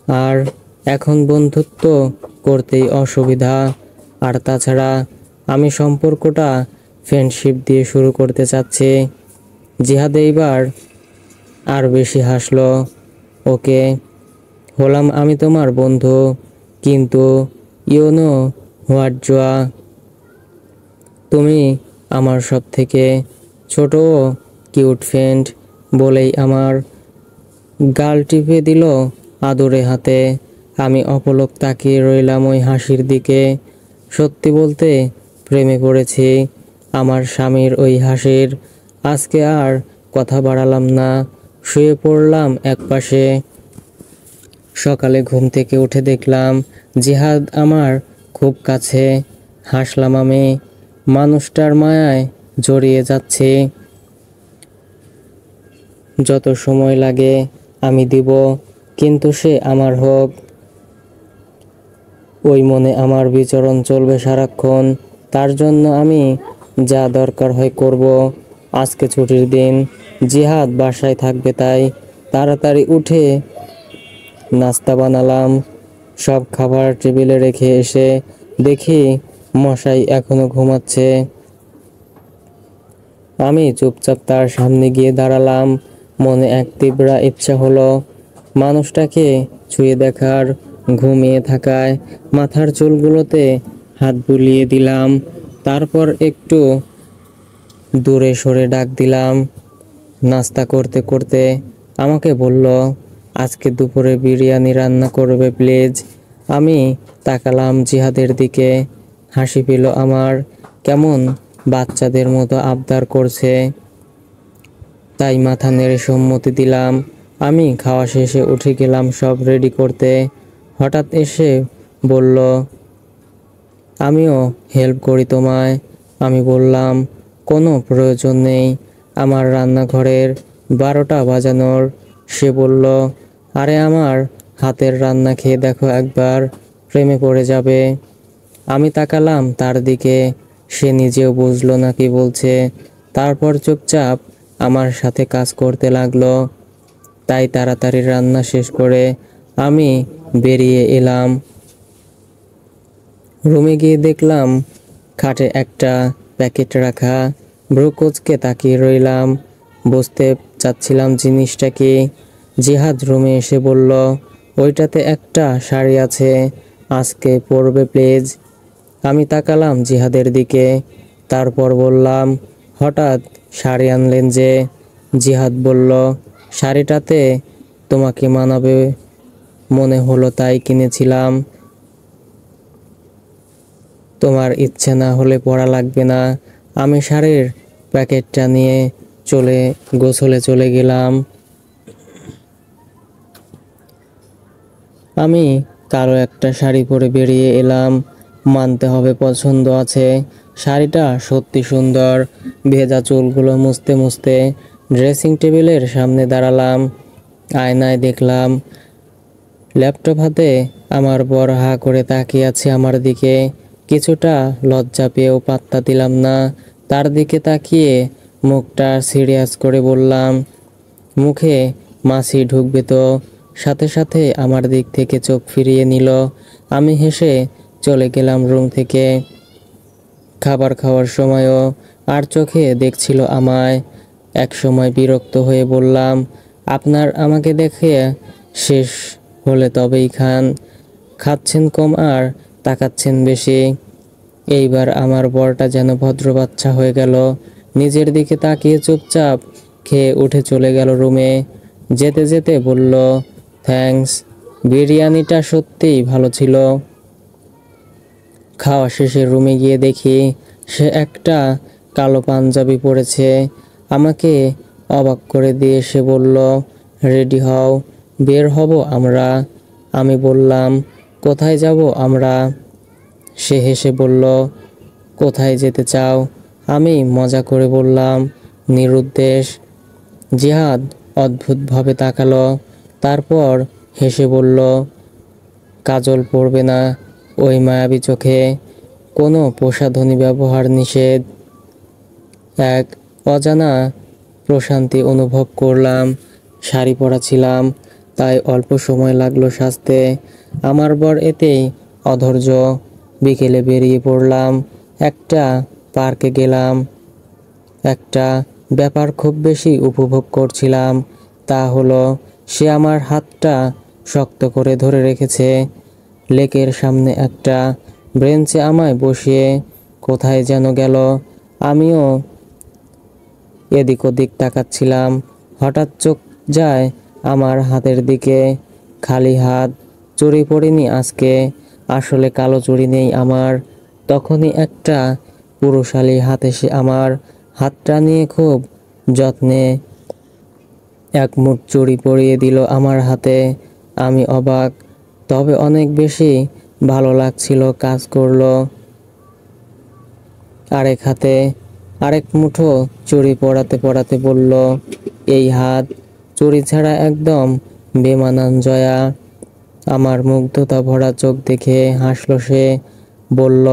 আর এখন বন্ধুত্ব করতেই অসুবিধা। আর তাছাড়া আমি সম্পর্কটা ফ্রেন্ডশিপ দিয়ে শুরু করতে চাচ্ছি। জিহাদ এইবার আর বেশি হাসলো। ওকে, হলাম আমি তোমার বন্ধু, কিন্তু ইউ নো হোয়াট জয়া, তুমি আমার সব থেকে ছোট ও কিউট ফ্রেন্ড। বলেই আমার গাল টিপে দিল আদরে হাতে। আমি অপলক তাকিয়ে রইলাম ওই হাসির দিকে। সত্যি বলতে প্রেমে পড়েছি আমার স্বামীর ওই হাসির। আজকে আর কথা বাড়ালাম না, শুয়ে পড়লাম একপাশে। সকালে ঘুম থেকে উঠে দেখলাম জিহাদ আমার খুব কাছে। হাসলাম আমি, মানুষটার মায়ায় জড়িয়ে যাচ্ছি। যত সময় লাগে আমি দিব, কিন্তু সে আমার হোক। ওই মনে আমার বিচরণ চলবে সারাক্ষণ, তার জন্য আমি যা দরকার হয় করব। আজকে ছুটির দিন, জিহাদ বাসায় থাকবে, তাই তাড়াতাড়ি উঠে নাস্তা বানালাম। সব খাবার টেবিলে রেখে এসে দেখি মশাই এখনো ঘুমাচ্ছে। আমি চুপচাপ তার সামনে গিয়ে দাঁড়ালাম। মনে এক তীব্র ইচ্ছা হলো মানুষটাকে ছুঁয়ে দেখার। ঘুমিয়ে থাকায় মাথার চুলগুলোতে হাত বুলিয়ে দিলাম, তারপর একটু দূরে সরে ডাক দিলাম। নাস্তা করতে করতে আমাকে বলল, আজকে দুপুরে বিরিয়ানি রান্না করবে প্লিজ। আমি তাকালাম জিহাদের দিকে, হাসি পেল আমার। কেমন বাচ্চাদের মতো আবদার করছে, তাই মাথা নেড়ে সম্মতি দিলাম। আমি খাওয়া শেষে উঠে গেলাম সব রেডি করতে। হঠাৎ এসে বলল, আমিও হেল্প করি তোমায়। আমি বললাম, কোনো প্রয়োজন নেই, আমার রান্নাঘরের 12টা বাজানোর। সে বলল, আরে আমার হাতের রান্না খেয়ে দেখো একবার, প্রেমে পড়ে যাবে। আমি তাকালাম তার দিকে, সে নিজেও বুঝলো না কি বলছে। তারপর চুপচাপ আমার সাথে কাজ করতে লাগলো। তাই তাড়াতাড়ি রান্না শেষ করে আমি বেরিয়ে এলাম। রুমে গিয়ে দেখলাম খাটে একটা প্যাকেট রাখা। ভ্রু কুঁচকে তাকিয়ে রইলাম, বুঝতে চাচ্ছিলাম জিনিসটা কি। জিহাদ রুমে এসে বলল, ওইটাতে একটা শাড়ি আছে, আজকে পরবে প্লিজ। আমি তাকালাম জিহাদের দিকে, তারপর বললাম, হঠাৎ শাড়ি আনলেন যে? জিহাদ বলল, শাড়িটাতে তোমাকে মানাবে মনে হলো তাই কিনেছিলাম। তোমার ইচ্ছে না হলে পরা লাগবে না। আমি শাড়ির প্যাকেটটা নিয়ে গোসলে চলে গেলাম। আমি কালো একটা শাড়ি পরে বেরিয়ে এলাম। মানতে হবে পছন্দ আছে, শাড়িটা সত্যি সুন্দর। ভেজা চুলগুলো মুছতে মুছতে ড্রেসিং টেবিলের সামনে দাঁড়ালাম। আয়নায় দেখলাম ল্যাপটপ হাতে আমার বর হা করে তাকিয়ে আছে আমার দিকে। কিছুটা লজ্জা পেয়েও পাত্তা দিলাম না। তার দিকে তাকিয়ে মুখটা সিরিয়াস করে বললাম, মুখে মাছি ঢুকবে তো? সাথে সাথে আমার দিক থেকে চোখ ফিরিয়ে নিল। আমি হেসে চলে গেলাম রুম থেকে। খাবার খাওয়ার সময়ও আর চোখে দেখছিল আমায়। এক সময় বিরক্ত হয়ে বললাম, আপনার আমাকে দেখে শেষ হলে তবেই খান, খাচ্ছেন কম আর তাকাচ্ছেন বেশি। এইবার আমার বরটা যেন ভদ্র বাচ্চা হয়ে গেল, নিজের দিকে তাকিয়ে চুপচাপ খেয়ে উঠে চলে গেল রুমে। যেতে যেতে বলল, থ্যাঙ্কস, বিরিয়ানিটা সত্যিই ভালো ছিল। খাওয়া শেষে রুমে গিয়ে দেখি সে একটা কালো পাঞ্জাবি পরেছে। আমাকে অবাক করে দিয়ে সে বলল, রেডি হও, বের হব আমরা। আমি বললাম, কোথায় যাব আমরা? সে হেসে বলল, কোথায় যেতে চাও? আমি মজা করে বললাম, নিরুদ্দেশ। জিহাদ অদ্ভুতভাবে তাকালো, তারপর হেসে বলল, কাজল পরবে না ওই মায়াবী চোখে, কোনো প্রসাধনী ব্যবহার নিষেধ। এক অজানা প্রশান্তি অনুভব করলাম। শাড়ি পরা ছিলাম, তাই অল্প সময় লাগলো সাজতে। আমার বর এতেই অধৈর্য। বিকেলে বেরিয়ে পড়লাম, একটা পার্কে গেলাম। একটা ব্যাপার খুব বেশি উপভোগ করছিলাম, তা হলো সে আমার হাতটা শক্ত করে ধরে রেখেছে। লেকের সামনে একটা বেঞ্চে আমায় বসিয়ে কোথায় যেন গেল। আমিও এদিক ওদিক তাকাচ্ছিলাম। হঠাৎ চোখ যায় আমার হাতের দিকে, খালি হাত। চুড়ি পরিনি আজকে, আসলে কালো চুড়ি নেই আমার। তখনই একটা পুরুষালী হাতে সে আমার হাতটা নিয়ে খুব যত্নে এক মুঠ চুড়ি পরিয়ে দিল আমার হাতে। আমি অবাক, তবে অনেক বেশি ভালো লাগছিল। কাজ করলো। আরেক হাতে আরেক মুঠো চুড়ি পরাতে পরাতে বলল, এই হাত চুড়ি ছাড়া একদম বেমানান জয়া। আমার মুগ্ধতা ভরা চোখ দেখে হাসল সে। বলল,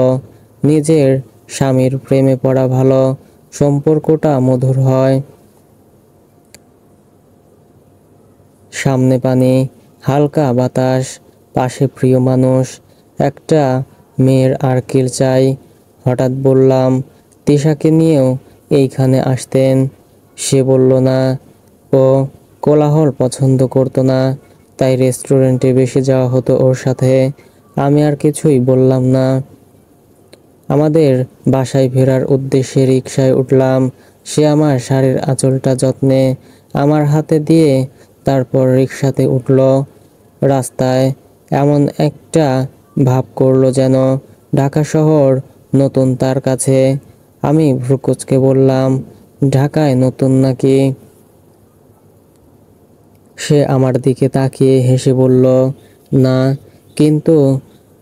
নিজের স্বামীর প্রেমে পড়া ভালো, সম্পর্কটা মধুর হয়। সামনে পানি, হালকা বাতাস, পাশে প্রিয় মানুষ, একটা মেয়ের আরকিল চাই। হঠাৎ বললাম, তিশাকে নিয়েও এইখানে আসতেন। সে বলল না, ও কোলাহল পছন্দ করতো না, তাই রেস্টুরেন্টে বেশি যাওয়া হতো ওর সাথে। আমি আর কিছুই বললাম না। আমাদের বাসায় ফেরার উদ্দেশ্যে রিকশায় উঠলাম। সে আমার শাড়ির আঁচলটা যত্নে আমার হাতে দিয়ে তারপর রিকশাতে উঠল। রাস্তায় এমন একটা ভাব করলো যেন ঢাকা শহর নতুন তার কাছে। আমি ভ্রুকুচকে বললাম, ঢাকায় নতুন নাকি? সে আমার দিকে তাকিয়ে হেসে বলল, না, কিন্তু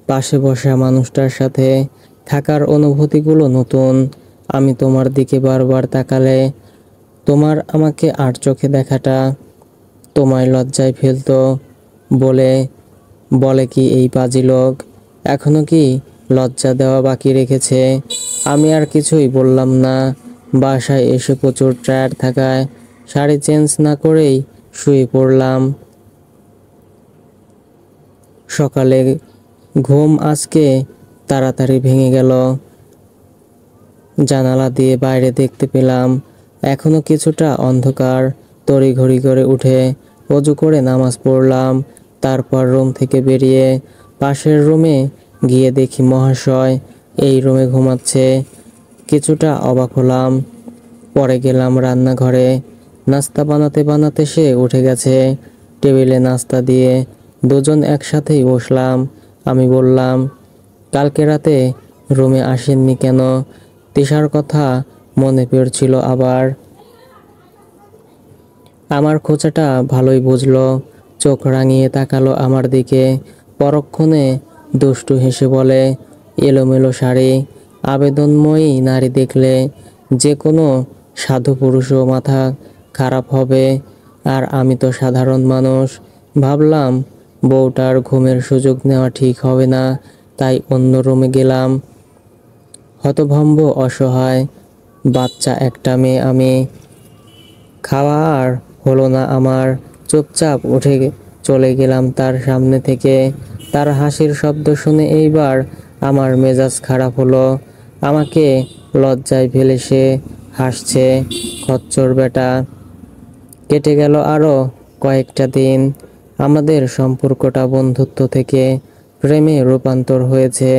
পাশে বসা মানুষটার সাথে থাকার অনুভূতিগুলো নতুন। আমি তোমার দিকে বারবার তাকালে তোমার আমাকে আর চোখে দেখাটা তোমায় লজ্জায় ফেলতো। বলে বলে কি এই পাজি লোক এখনো কি লজ্জা দেওয়া বাকি রেখেছে? আমি আর কিছুই বললাম না। বাসায় এসে প্রচুর টায়ার্ড থাকায় শাড়ি চেঞ্জ না করেই শুয়ে পড়লাম। সকালে ঘুম আজকে তাড়াতাড়ি ভেঙে গেল। জানালা দিয়ে বাইরে দেখতে পেলাম এখনো কিছুটা অন্ধকার। তড়িঘড়ি করে উঠে অজু করে নামাজ পড়লাম। তারপর রুম থেকে বেরিয়ে পাশের রুমে গিয়ে দেখি মহাশয় এই রুমে ঘুমাচ্ছে। কিছুটা অবাক হলাম। পরে গেলাম রান্নাঘরে। নাস্তা বানাতে বানাতে সে উঠে গেছে। টেবিলে নাস্তা দিয়ে দুজন একসাথেই বসলাম। আমি বললাম, কালকে রাতে রুমে আসেননি কেন? তিশার কথা মনে পড়ছিল আবার। আমার খোঁচাটা ভালোই বুঝলো। চোখ রাঙিয়ে তাকালো আমার দিকে। পরক্ষণে দুষ্টু হেসে বলে, এলোমেলো শাড়ি, আবেদনময়ী নারী দেখলে যে কোনো সাধু পুরুষও মাথা খারাপ হবে। আর আমি তো সাধারণ মানুষ। ভাবলাম বউটার ঘুমের সুযোগ নেওয়া ঠিক হবে না, তাই অন্য রুমে গেলাম। হতভম্ব, অসহায় বাচ্চা একটা মেয়ে আমি। খাওয়া আর হলো না আমার। চুপচাপ উঠে চলে গেলাম তার সামনে থেকে। তার হাসির শব্দ শুনে এইবার আমার মেজাজ খারাপ হলো। আমাকে লজ্জায় ফেলে সে হাসছে। খচ্চর বেটা। কেটে গেল আরও কয়েকটা দিন। আমাদের সম্পর্কটা বন্ধুত্ব থেকে প্রেমে রূপান্তর হয়েছে।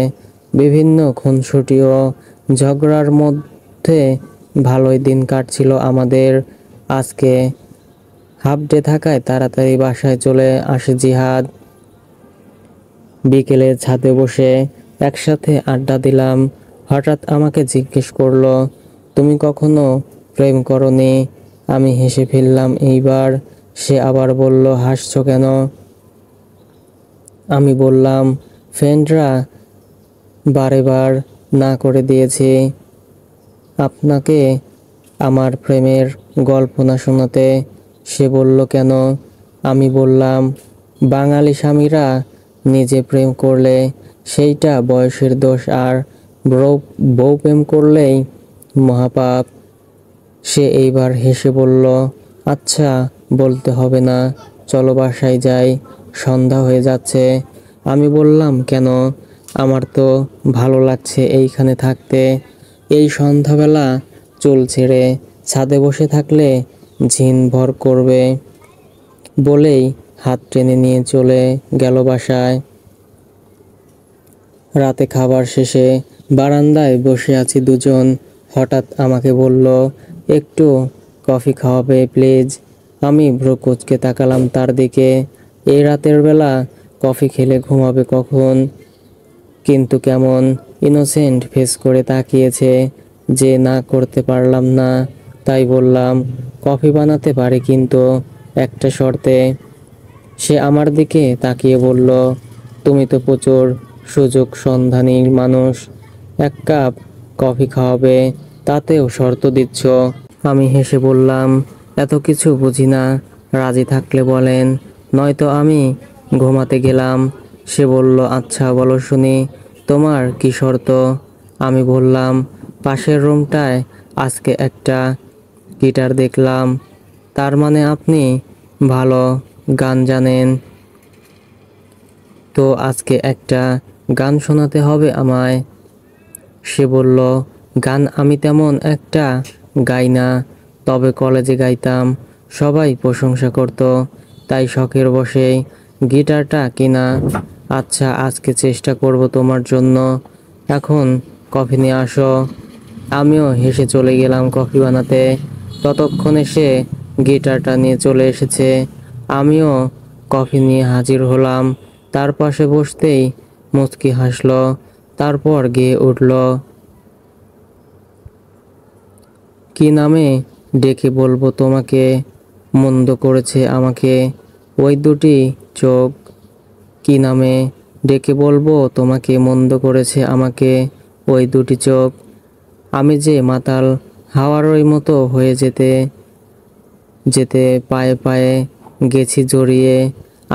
বিভিন্ন খুনসুটি ও ঝগড়ার মধ্যে ভালোই দিন কাটছিল আমাদের। আজকে হাফ ডে থাকায় তাড়াতাড়ি বাসায় চলে আসে জিহাদ। বিকেলে ছাদে বসে একসাথে আড্ডা দিলাম। হঠাৎ আমাকে জিজ্ঞেস করলো, তুমি কখনো প্রেম করনি? আমি হেসে ফেললাম এইবার। সে আবার বলল, হাসছো কেন? আমি বললাম, ফ্রেন্ডরা বারেবার না করে দিয়েছি আপনাকে আমার প্রেমের গল্প না শোনাতে। সে বলল, কেন? আমি বললাম, বাঙালি স্বামীরা নিজে প্রেম করলে সেইটা বয়সের দোষ, আর বউ প্রেম করলেই মহাপাপ। সে এইবার হেসে বলল, আচ্ছা, বলতে হবে না, চলো বাসায় যাই, সন্ধ্যা হয়ে যাচ্ছে। আমি বললাম, কেন? আমার তো ভালো লাগছে এইখানে থাকতে। এই সন্ধ্যাবেলা চুল ছেড়ে ছাদে বসে থাকলে ঝিন ভর করবে। বলেই হাত টেনে নিয়ে চলে গেল বাসায়। রাতে খাবার শেষে বারান্দায় বসে আছি দুজন। হঠাৎ আমাকে বলল, একটু কফি খাওয়াবে প্লিজ? আমি ভ্রু কুঁচকে তাকালাম তার দিকে। এই রাতের বেলা কফি খেলে ঘুমাবে কখন? কিন্তু কেমন ইনোসেন্ট ফেস করে তাকিয়েছে যে না করতে পারলাম না। তাই বললাম, কফি বানাতে পারি কিন্তু একটা শর্তে। সে আমার দিকে তাকিয়ে বলল, তুমি তো প্রচুর সুযোগ সন্ধানী মানুষ, এক কাপ কফি খাওয়াবে, তাতেও শর্ত দিচ্ছ। আমি হেসে বললাম, এত কিছু বুঝি না, রাজি থাকলে বলেন, নয়তো আমি ঘুমাতে গেলাম। সে বলল, আচ্ছা বলো শুনি, তোমার কি শর্ত? আমি বললাম, পাশের রুমটায় আজকে একটা গিটার দেখলাম, তার মানে আপনি ভালো গান জানেন, তো আজকে একটা গান শোনাতে হবে আমায়। সে বলল, গান আমি তেমন একটা গাই না, তবে কলেজে গাইতাম, সবাই প্রশংসা করত, তাই শখের বশেই গিটারটা কিনা। আচ্ছা, আজকে চেষ্টা করব তোমার জন্য, এখন কফি নিয়ে আসো। আমিও হেসে চলে গেলাম কফি বানাতে। ততক্ষণে সে গিটারটা নিয়ে চলে এসেছে। আমিও কফি নিয়ে হাজির হলাম। তার পাশে বসতেই মুচকি হাসলো, তারপর গেয়ে উঠল, কি নামে ডেকে বলবো তোমাকে, মন্দ করেছে আমাকে ওই দুটি চোখ। কি নামে ডেকে বলবো তোমাকে, মন্দ করেছে আমাকে ওই দুটি চোখ। আমি যে মাতাল হাওয়ারই মতো হয়ে যেতে যেতে পায়ে পায়ে গেছি জড়িয়ে।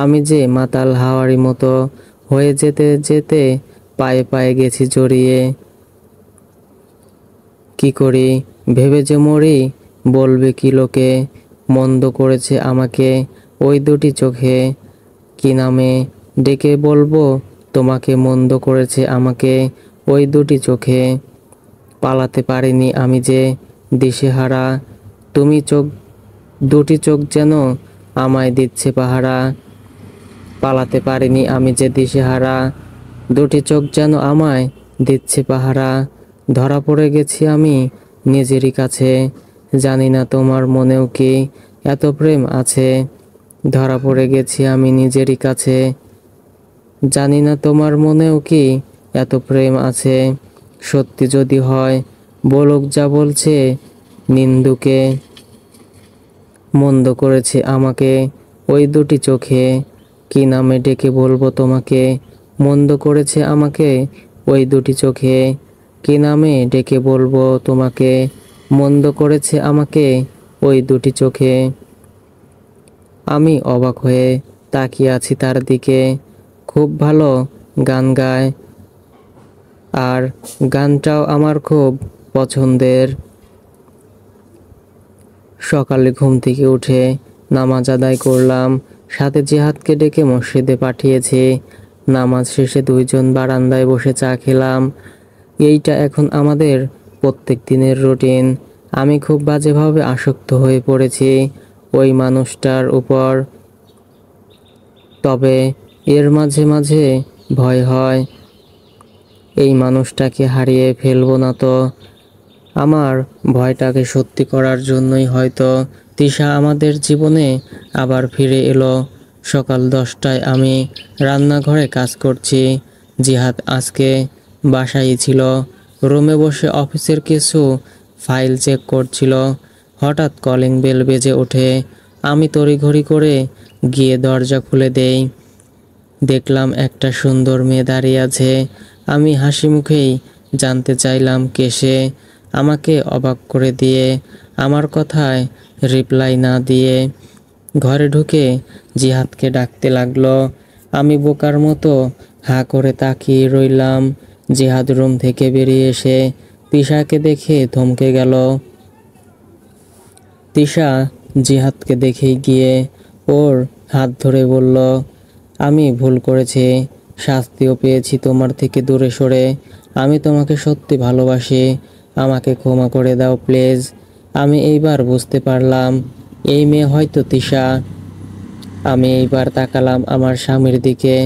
আমি যে মাতাল হাওয়ারই মতো হয়ে যেতে যেতে পায়ে পায়ে গেছি জড়িয়ে। কি করি ভেবে যে মরি, বলবে কি লোকে, মন্দ করেছে আমাকে ওই দুটি চোখে। কি নামে ডেকে বলবো তোমাকে, মন্দ করেছে আমাকে ওই দুটি চোখে। পালাতে পারিনি আমি যে দিশেহারা, তুমি চোখ দুটি চোখ যেন আমায় দিচ্ছে পাহারা। পালাতে পারিনি আমি যে দিশেহারা, দুটি চোখ যেন আমায় দিচ্ছে পাহারা। ধরা পড়ে গেছি আমি নিজেরই কাছে, জানি না তোমার মনেও কি এত প্রেম আছে। ধরা পড়ে গেছি আমি নিজেরই কাছে, জানি না তোমার মনেও কি এত প্রেম আছে। সত্যি যদি হয় বলুক যা বলছে নিন্দুকে, মন্দ করেছে আমাকে ওই দুটি চোখে। কি নামে ডেকে বলবো তোমাকে, মন্দ করেছে আমাকে ওই দুটি চোখে। কি নামে ডেকে বলবো তোমাকে, মন্দ করেছে আমাকে ওই দুটি চোখে। আমি অবাক হয়ে তাকিয়ে আছি তার দিকে। খুব ভালো গান গায়, আর গানটাও আমার খুব পছন্দের। সকালে ঘুম থেকে উঠে নামাজ আদায় করলাম, সাথে জিহাদকে ডেকে মসজিদে পাঠিয়েছি। নামাজ শেষে দুইজন বারান্দায় বসে চা খেলাম। এইটা এখন আমাদের প্রত্যেক দিনের রুটিন। আমি খুব বাজেভাবে আসক্ত হয়ে পড়েছি ওই মানুষটার উপর, তবে এর মাঝে মাঝে ভয় হয়, এই মানুষটাকে হারিয়ে ফেলবো না তো। আমার ভয়টাকে সত্যি করার জন্যই হয়তো তিশা আমাদের জীবনে আবার ফিরে এলো। সকাল 10টায় আমি রান্নাঘরে কাজ করছি। জিহাদ আজকে বাসায় ছিল, রুমে বসে অফিসের কিছু ফাইল চেক করছিল। হঠাৎ কলিং বেল বেজে ওঠে। আমি তড়িঘড়ি করে গিয়ে দরজা খুলে দেই। দেখলাম একটা সুন্দর মেয়ে দাঁড়িয়ে আছে। আমি হাসি মুখেই জানতে চাইলাম কে সে। আমাকে অবাক করে দিয়ে আমার কথায় রিপ্লাই না দিয়ে ঘরে ঢুকে জিহাদকে ডাকতে লাগলো। আমি বোকার মতো হাঁ করে তাকিয়ে রইলাম। জিহাদ রুম থেকে বেরিয়ে এসে তিশাকে দেখে থমকে গেল। তিশা জিহাদকে দেখে গিয়ে ওর হাত ধরে বলল, আমি ভুল করেছি, শাস্তিও পেয়েছি তোমার থেকে দূরে সরে। আমি তোমাকে সত্যি ভালোবাসি, আমাকে ক্ষমা করে দাও প্লিজ। আমি এইবার বুঝতে পারলাম এই মেয়ে হয়তো তিশা। আমি এইবার তাকালাম আমার স্বামীর দিকে।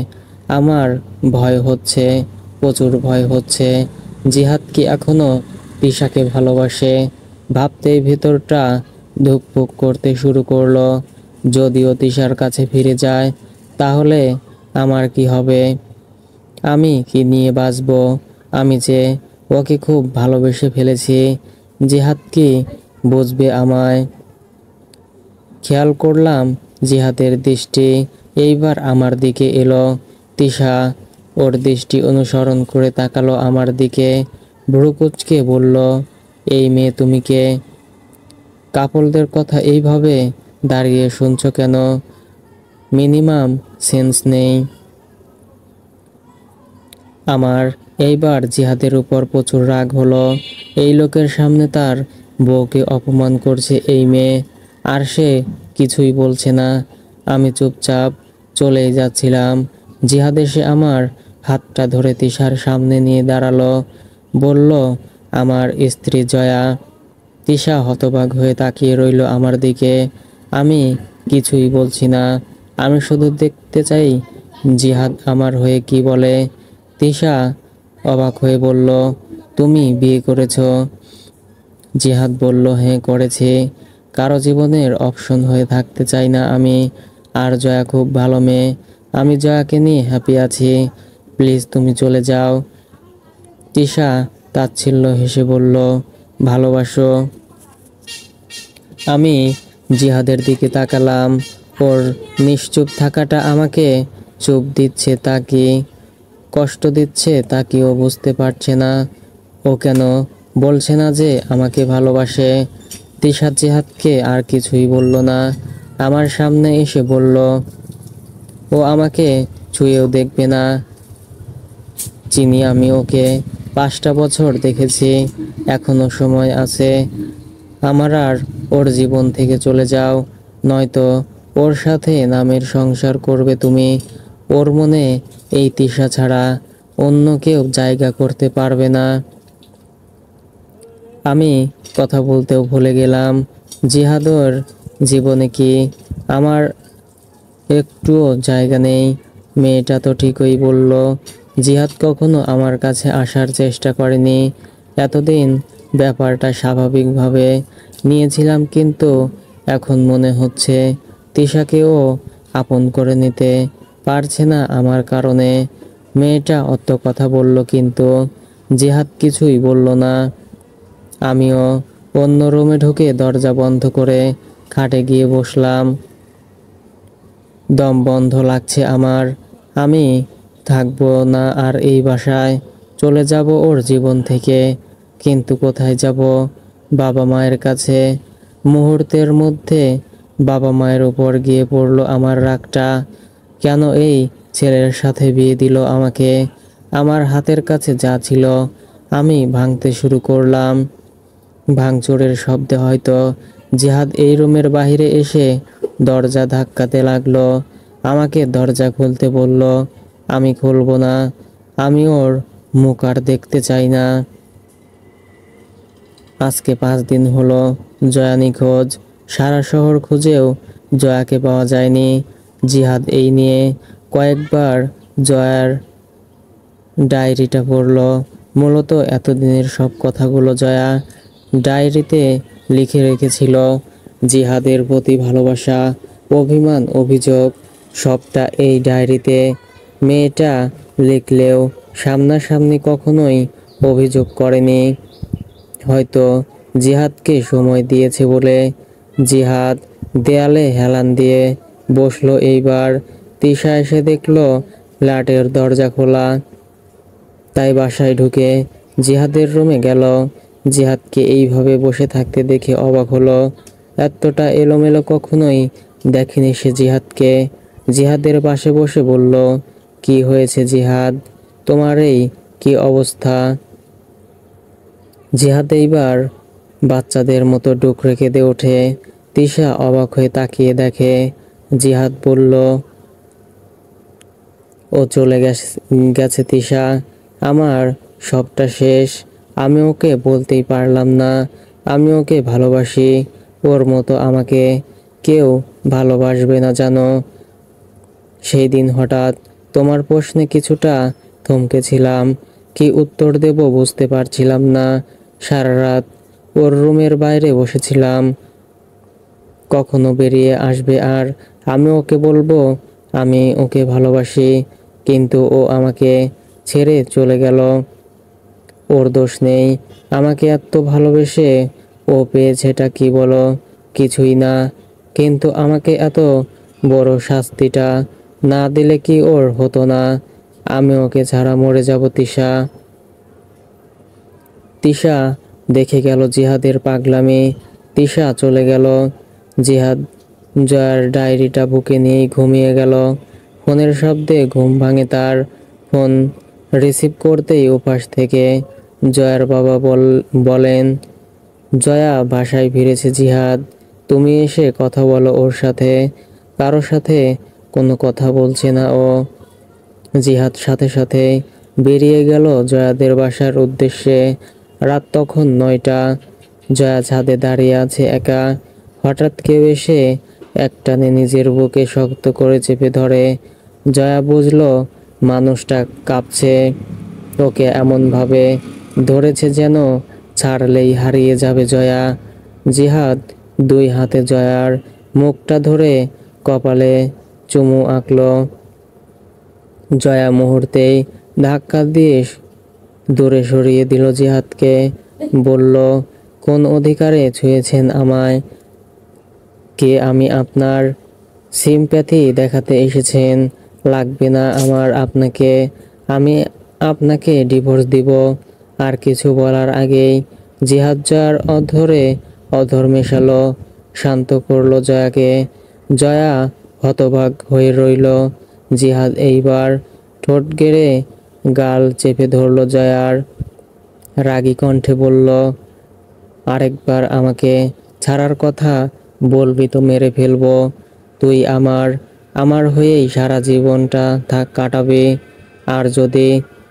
আমার ভয় হচ্ছে, প্রচুর ভয় হচ্ছে। জিহাদ কি এখনো তিশাকে ভালোবাসে? ভাবতেই ভেতরটা ধুকপুক করতে শুরু করলো। যদিও তিশার কাছে ফিরে যায় তাহলে আমার কি হবে? আমি কি নিয়ে বাঁচবো? আমি যে ওকে খুব ভালোবেসে ফেলেছি। জিহাদ কি বুঝবে আমায়? খেয়াল করলাম জিহাদের দৃষ্টি এইবার আমার দিকে এলো। তিশা ওর দৃষ্টি অনুসরণ করে তাকালো আমার দিকে, ভ্রু কুঁচকে বলল, এই মেয়ে তুমি কে? কাপলদের কথা এইভাবে দাঁড়িয়ে শুনছো কেন? মিনিমাম সেন্স নেই? আমার এইবার জিহাদের উপর প্রচুর রাগ হলো। এই লোকের সামনে তার বউকে অপমান করছে এই মেয়ে, আর সে কিছুই বলছে না। আমি চুপচাপ চলেই যাচ্ছিলাম। জিহাদ এসে আমার হাতটা ধরে তিশার সামনে নিয়ে দাঁড়ালো, বলল, আমার স্ত্রী জয়া। তিশা হতবাক হয়ে তাকিয়ে রইল আমার দিকে। আমি কিছুই বলছি না। আমি শুধু দেখতে চাই জিহাদ আমার হয়ে কি বলে। তিশা অবাক হয়ে বলল, তুমি বিয়ে করেছো? জিহাদ বলল, হ্যাঁ করেছি। কারো জীবনের অপশন হয়ে থাকতে চাই না আমি। আর জয়া খুব ভালো মেয়ে। আমি জয়াকে নিয়ে হ্যাপি আছি। প্লিজ তুমি চলে যাও। তিশা তাচ্ছিল্য হেসে বলল, ভালোবাসো? আমি জিহাদের দিকে তাকালাম। ওর নিশ্চুপ থাকাটা আমাকে চুপ দিচ্ছে তা কি কষ্ট দিচ্ছে তা কি ও বুঝতে পারছে না। ও কেন বলছে না যে আমাকে ভালোবাসে? তিশা জিহাদকে আর কিছুই বলল না। আমার সামনে এসে বলল, ও আমাকে ছুঁয়েও দেখবে না। চিনি আমি ওকে, 5টা বছর দেখেছি। এখনো সময় আছে। আমার আর ওর জীবন থেকে চলে যাও, নয়তো ওর সাথে নামের সংসার করবে তুমি। ওর মনে এই তিশা ছাড়া অন্য কেউ জায়গা করতে পারবে না। আমি কথা বলতেও ভুলে গেলাম। জিহাদর জীবনে কি আমার একটুও জায়গা নেই? মেয়েটা তো ঠিকই বলল। জিহাদ কখনো আমার কাছে আসার চেষ্টা করেনি। এতদিন ব্যাপারটা স্বাভাবিকভাবে নিয়েছিলাম, কিন্তু এখন মনে হচ্ছে তিশাকেও আপন করে নিতে পারছে না আমার কারণে। মেয়েটা অত কথা বলল, কিন্তু জিহাদ কিছুই বলল না। আমিও অন্য রুমে ঢুকে দরজা বন্ধ করে খাটে গিয়ে বসলাম। দম বন্ধ লাগছে আমার। আমি থাকবো না আর এই বাসায়। চলে যাব ওর জীবন থেকে। কিন্তু কোথায় যাব? বাবা মায়ের কাছে। মুহূর্তের মধ্যে বাবা মায়ের উপর গিয়ে পড়লো আমার রাগটা। কেন এই ছেলের সাথে বিয়ে দিল আমাকে? আমার হাতের কাছে যা ছিল আমি ভাঙতে শুরু করলাম। ভাঙচুরের শব্দে হয়তো জিহাদ এই রুমের বাইরে এসে দরজা ধাক্কাতে লাগলো। আমাকে দরজা খুলতে বলল। আমি খুলবো না। আমি ওর মুখ আর দেখতে চাই না। আজকে 5 দিন হলো জয়া নিখোঁজ। সারা শহর খুঁজেও জয়াকে পাওয়া যায়নি। জিহাদ এই নিয়ে কয়েকবার জয়ার ডায়েরিটা পড়ল। মূলত এতদিনের সব কথাগুলো জয়া ডায়েরিতে লিখে রেখেছিল। জিহাদের প্রতি ভালোবাসা, অভিমান, অভিযোগ সবটা এই ডায়েরিতে। মেয়েটা লিখলেও সামনাসামনি কখনোই অভিযোগ করেনি। হয়তো জিহাদকে সময় দিয়েছে বলে। জিহাদ দেয়ালে হেলান দিয়ে বসলো এইবার। তিশা এসে দেখলো ফ্ল্যাটের দরজা খোলা। তাই বাসায় ঢুকে জিহাদের রুমে গেল। জিহাদকে এইভাবে বসে থাকতে দেখে অবাক হলো। এতটা এলোমেলো কখনোই দেখেনি সে জিহাদকে। জিহাদের পাশে বসে বলল, কি হয়েছে জিহাদ? তোমার এই কি অবস্থা? জিহাদ এইবার বাচ্চাদের মতো ডুকরে কেঁদে ওঠে। তিশা অবাক হয়ে তাকিয়ে দেখে। জিহাদ বলল, ও চলে গেছে তিশা। আমার সবটা শেষ। আমি ওকে বলতেই পারলাম না আমি ওকে ভালোবাসি। ওর মতো আমাকে কেউ ভালোবাসবে না জানো। সেই দিন হঠাৎ তোমার প্রশ্নে কিছুটা থমকেছিলাম। কি উত্তর দেব বুঝতে পারছিলাম না। সারা রাত ওর রুমের বাইরে বসেছিলাম। কখনো বেরিয়ে আসবে আর আমি ওকে বলবো আমি ওকে ভালোবাসি। কিন্তু ও আমাকে ছেড়ে চলে গেল। ওর দোষ নেই। আমাকে এত ভালোবেসে ও পেয়েছেটা কি বলো? কিছুই না। কিন্তু আমাকে এত বড় শাস্তিটা না দিলে কি ওর হতো না? আমি ওকে ছাড়া মরে যাব তিশা। তিশা দেখে গেল জিহাদের পাগলামি। তিশা চলে গেল। জিহাদ জয়ার ডায়েরিটা বুকে নিয়েই ঘুমিয়ে গেল। ফোনের শব্দে ঘুম ভাঙে তার। ফোন রিসিভ করতেই ওপাশ থেকে জয়ার বাবা বলেন, জয়া, বাসায় ফিরেছে জিহাদ। তুমি এসে কথা বলো ওর সাথে। কারোর সাথে কোনো কথা বলছে না ও। জিহাদ সাথে সাথে বেরিয়ে গেল জয়াদের বাসার উদ্দেশ্যে। রাত তখন 9টা। জয়া ছাদে দাঁড়িয়ে আছে একা। হঠাৎ কেউ এসে একটানে নিজের বুকে শক্ত করে চেপে ধরে। জয়া বুঝল মানুষটা কাঁপছে। ওকে এমনভাবে ধরেছে যেন ছাড়লেই হারিয়ে যাবে জয়া। জিহাদ 2 হাতে জয়ার মুখটা ধরে কপালে চুমু আঁকল। জয়া মুহূর্তেই ধাক্কা দিয়ে দূরে সরিয়ে দিল জিহাদকে। বলল, কোন অধিকারে ছুঁয়েছেন আমায়? কে আমি আপনার? সিম্প্যাথি দেখাতে এসেছেন? লাগবে না আমার আপনাকে। আমি আপনাকে ডিভোর্স দিব। আর কিছু বলার আগেই জিহাদ জয়ার অধরে অধর মেশালো, শান্ত করলো জয়াকে। জয়া হতবাক হয়ে রইল। জিহাদ এইবার ঠোঁট গেড়ে গাল চেপে ধরল জয়ার। রাগী কণ্ঠে বলল, আরেকবার আমাকে ছাড়ার কথা বলবি তো মেরে ফেলবো। তুই আমার হয়েই সারা জীবনটা কাটাবি। আর যদি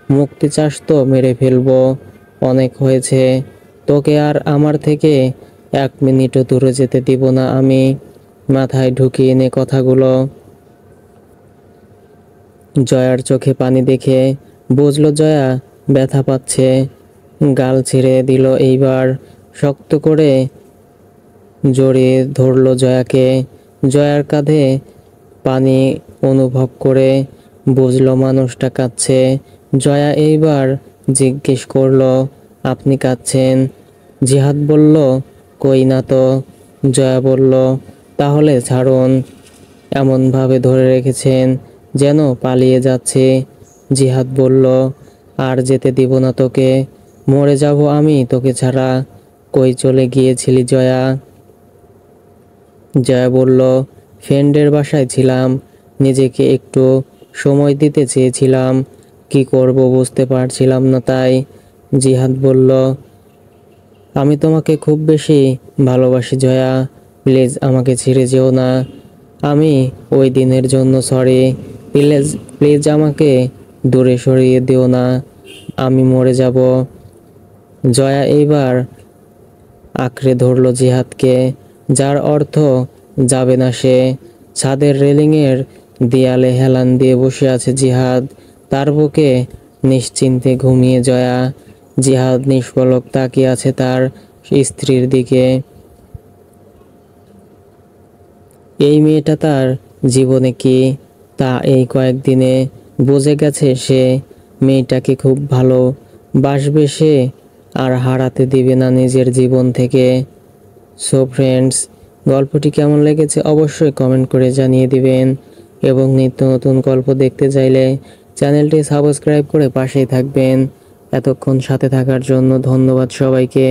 মুক্তি চাস তো মেরে ফেলবো। অনেক হয়েছে। তোকে আর আমার থেকে 1 মিনিটও দূরে যেতে দিব না আমি। মাথায় ঢুকিয়ে নে কথাগুলো। জয়ার চোখে পানি দেখে বুঝলো জয়া ব্যথা পাচ্ছে। গাল ছেড়ে দিল এইবার। শক্ত করে জড়িয়ে ধরল জয়াকে। জয়ার কাঁধে পানি অনুভব করে বুঝলো মানুষটা কাঁদছে। জয়া এইবার জিজ্ঞেস করলো, আপনি কাঁদছেন? জিহাদ বলল, কই না তো। জয়া বলল, তাহলে ছাড়ুন। এমনভাবে ধরে রেখেছেন যেন পালিয়ে যাচ্ছে। জিহাদ বলল, আর যেতে দিব না তোকে। মরে যাব আমি তোকে ছাড়া। কই চলে গিয়েছিলি জয়া? জয়া বলল, ফ্রেন্ডের বাসায় ছিলাম। নিজেকে একটু সময় দিতে চেয়েছিলাম। কি করব বুঝতে পারছিলাম না তাই। জিহাদ বলল, আমি তোমাকে খুব বেশি ভালোবাসি জয়া। প্লিজ আমাকে ছেড়ে যেও না। আমি ওই দিনের জন্য সরি। প্লিজ প্লিজ আমাকে দূরে সরিয়ে দিও না। আমি মরে যাব। জয়া এইবার আঁকড়ে ধরল জিহাদকে, যার অর্থ যাবে না সে। ছাদের রেলিংয়ের দেয়ালে হেলান দিয়ে বসে আছে জিহাদ। তার বুকে নিশ্চিন্তে ঘুমিয়ে জয়া। জিহাদ নিষ্পলক তাকিয়ে আছে তার স্ত্রীর দিকে। এই মেয়েটা তার জীবনে কি তা এই কয়েকদিনে বুঝে গেছে সে। মেয়েটাকে খুব ভালো বাসবে সে, আর হারাতে দিবে না নিজের জীবন থেকে। সো ফ্রেন্ডস, গল্পটি কেমন লেগেছে অবশ্যই কমেন্ট করে জানিয়ে দিবেন। এবং নিত্য নতুন গল্প দেখতে চাইলে চ্যানেলটি সাবস্ক্রাইব করে পাশেই থাকবেন। এতক্ষণ সাথে থাকার জন্য ধন্যবাদ সবাইকে।